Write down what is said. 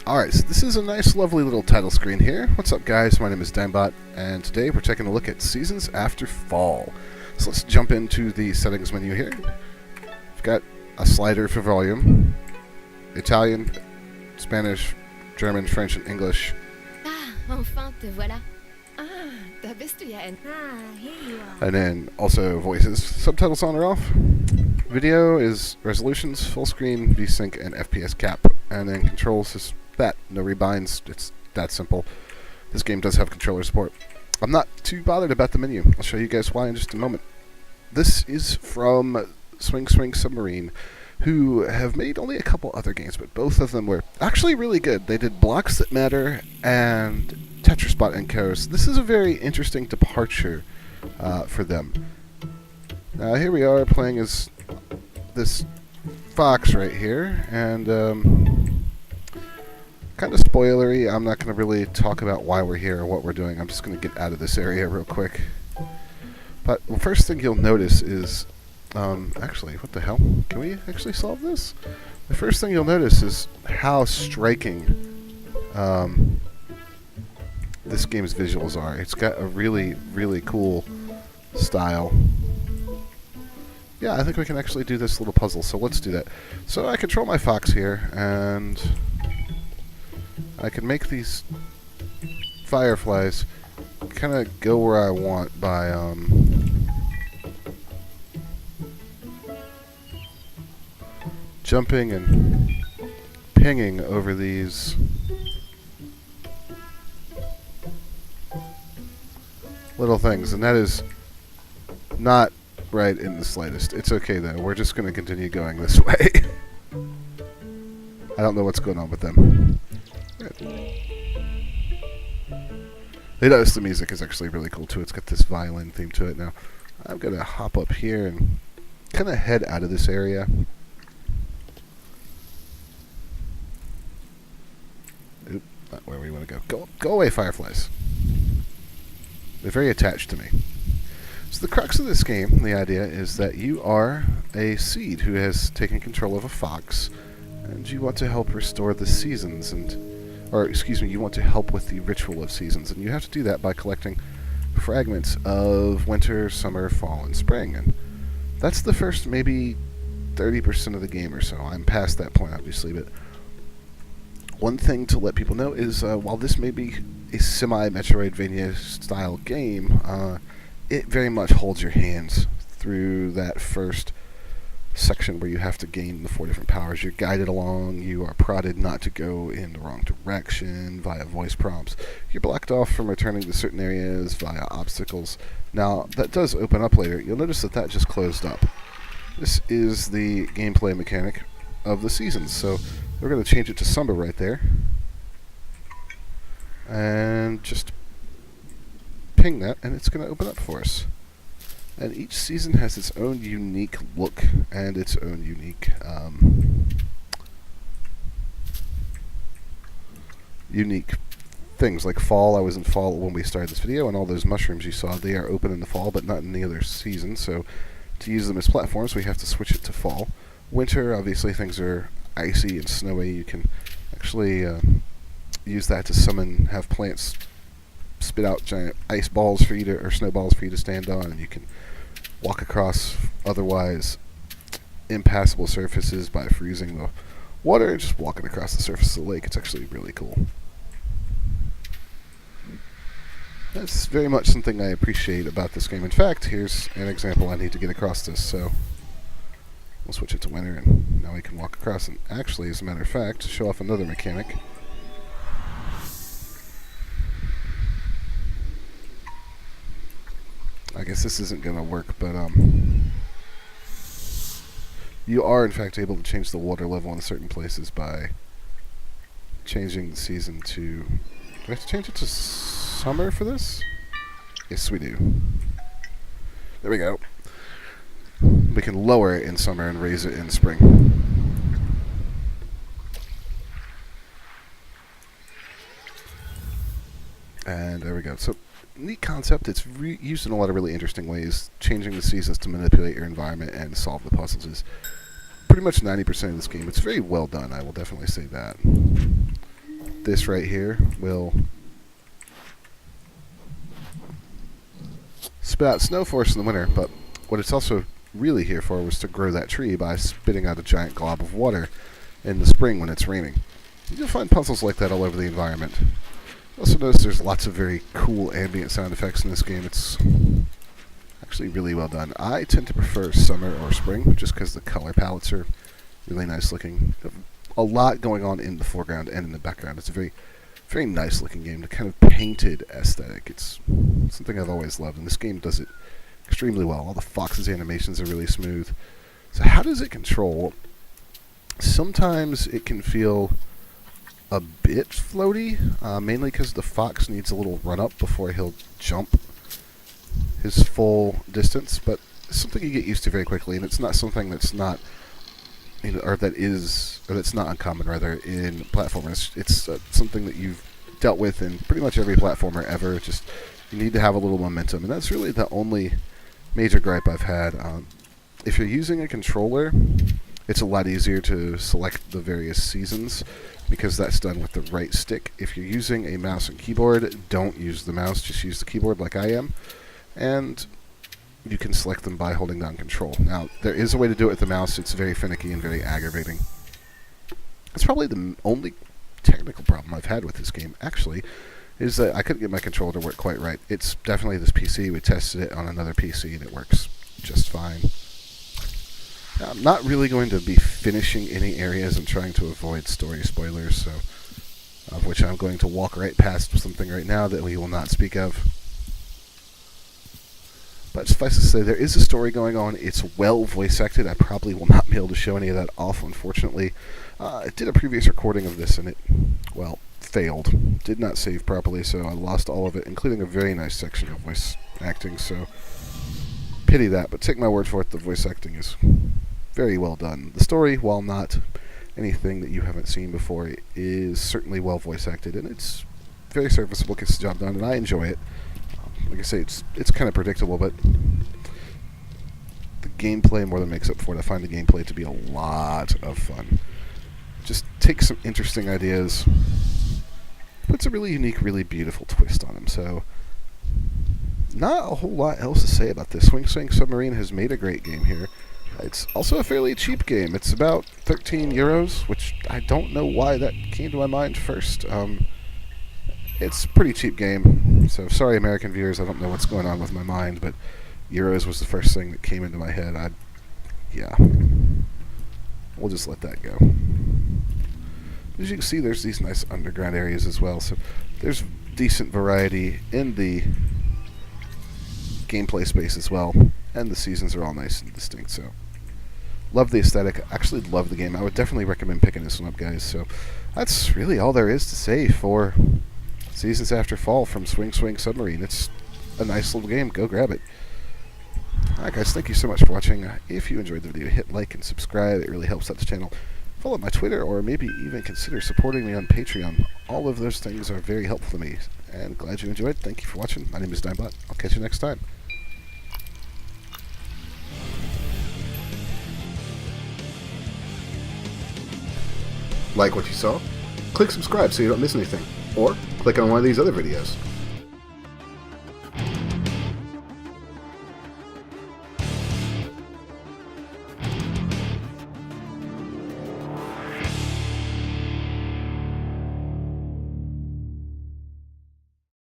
Alright, so this is a nice, lovely little title screen here. What's up, guys? My name is Digm, and today we're taking a look at Seasons After Fall. So let's jump into the settings menu here. We've got a slider for volume, Italian, Spanish, German, French, and English. Ah, enfin te voilà. Ah, da bist du ja here you are. And then also voices. Subtitles on or off. Video is resolutions, full screen, VSync, and FPS cap. And then controls is that. No rebinds. It's that simple. This game does have controller support. I'm not too bothered about the menu. I'll show you guys why in just a moment. This is from Swing Swing Submarine, who have made only a couple other games, but both of them were actually really good. They did Blocks That Matter and Tetraspot and Coast. This is a very interesting departure for them. Now here we are playing as this fox right here, and kind of spoilery. I'm not going to really talk about why we're here or what we're doing. I'm just going to get out of this area real quick. But the first thing you'll notice is, actually, what the hell? Can we actually solve this? The first thing you'll notice is how striking this game's visuals are. It's got a really, really cool style. Yeah, I think we can actually do this little puzzle, so let's do that. So I control my fox here, and I can make these fireflies kind of go where I want by jumping and pinging over these little things, and that is not right in the slightest. It's okay though, we're just going to continue going this way. I don't know what's going on with them. They notice the music is actually really cool too. It's got this violin theme to it. Now I'm going to hop up here and kind of head out of this area. Oop, not where we want to go. Go away, fireflies. They're very attached to me. So the crux of this game, the idea is that you are a seed who has taken control of a fox, and you want to help restore the seasons, you want to help with the ritual of seasons, and you have to do that by collecting fragments of winter, summer, fall, and spring. And that's the first maybe 30% of the game or so. I'm past that point, obviously, but one thing to let people know is while this may be a semi-Metroidvania style game, it very much holds your hands through that first section where you have to gain the 4 different powers. You're guided along, you are prodded not to go in the wrong direction via voice prompts. You're blocked off from returning to certain areas via obstacles. Now, that does open up later. You'll notice that that just closed up. This is the gameplay mechanic of the seasons, so we're going to change it to summer right there. And just ping that, and it's going to open up for us. And each season has its own unique look and its own unique unique things. Like fall, I was in fall when we started this video, and all those mushrooms you saw, they are open in the fall, but not in the other season. So to use them as platforms, we have to switch it to fall. Winter, obviously, things are icy and snowy. You can actually use that to have plants spit out giant ice balls for you to, or snowballs for you to stand on, and you can walk across otherwise impassable surfaces by freezing the water and just walking across the surface of the lake. It's actually really cool. That's very much something I appreciate about this game. In fact, here's an example I need to get across this, so we'll switch it to winter, and now we can walk across. And actually, as a matter of fact, to show off another mechanic, I guess this isn't going to work, but you are in fact able to change the water level in certain places by changing the season to... Do I have to change it to summer for this? Yes, we do. There we go. We can lower it in summer and raise it in spring. And there we go. So, neat concept. It's used in a lot of really interesting ways. Changing the seasons to manipulate your environment and solve the puzzles is pretty much 90% of this game. It's very well done, I will definitely say that. this right here will spit out snow for us in the winter, but what it's also really here for was to grow that tree by spitting out a giant glob of water in the spring when it's raining. You'll find puzzles like that all over the environment. Also notice there's lots of very cool ambient sound effects in this game. It's actually really well done. I tend to prefer summer or spring just because the color palettes are really nice looking. A lot going on in the foreground and in the background. It's a very, very nice looking game. The kind of painted aesthetic. It's something I've always loved, and this game does it extremely well. All the Fox's animations are really smooth. So how does it control? Sometimes it can feel a bit floaty, mainly because the fox needs a little run up before he'll jump his full distance, but it's something you get used to very quickly, and it's not something that's not, or that's not uncommon rather in platformers. It's something that you've dealt with in pretty much every platformer ever. Just you need to have a little momentum, and that's really the only major gripe I've had. If you're using a controller, it's a lot easier to select the various seasons because that's done with the right stick. If you're using a mouse and keyboard, don't use the mouse, just use the keyboard like I am. And you can select them by holding down control. Now, there is a way to do it with the mouse. It's very finicky and very aggravating. That's probably the only technical problem I've had with this game, actually, is that I couldn't get my controller to work quite right. It's definitely this PC. We tested it on another PC, and it works just fine. Now, I'm not really going to be finishing any areas and trying to avoid story spoilers, so of which I'm going to walk right past something right now that we will not speak of. But suffice to say, there is a story going on. It's well voice acted. I probably will not be able to show any of that off, unfortunately. I did a previous recording of this, and it, well, failed. Did not save properly, so I lost all of it, including a very nice section of voice acting, so pity that, but take my word for it, the voice acting is very well done. The story, while not anything that you haven't seen before, is certainly well voice acted, and it's very serviceable, gets the job done, and I enjoy it. Like I say, it's kind of predictable, but the gameplay more than makes up for it. I find the gameplay to be a lot of fun. Just takes some interesting ideas, puts a really unique, really beautiful twist on them. So, not a whole lot else to say about this. Swing Swing Submarine has made a great game here. It's also a fairly cheap game. It's about 13 euros, which I don't know why that came to my mind first. It's a pretty cheap game, so sorry American viewers, I don't know what's going on with my mind, but euros was the first thing that came into my head. Yeah. We'll just let that go. As you can see, there's these nice underground areas as well, so there's decent variety in the gameplay space as well, and the seasons are all nice and distinct, so love the aesthetic. Actually love the game. I would definitely recommend picking this one up, guys. So that's really all there is to say for Seasons After Fall from Swing Swing Submarine. It's a nice little game. Go grab it. Alright guys, thank you so much for watching. If you enjoyed the video, hit like and subscribe. It really helps out the channel. Follow my Twitter, or maybe even consider supporting me on Patreon. All of those things are very helpful to me. And glad you enjoyed. Thank you for watching. My name is Digm. I'll catch you next time. Like what you saw? Click subscribe so you don't miss anything. Or click on one of these other videos.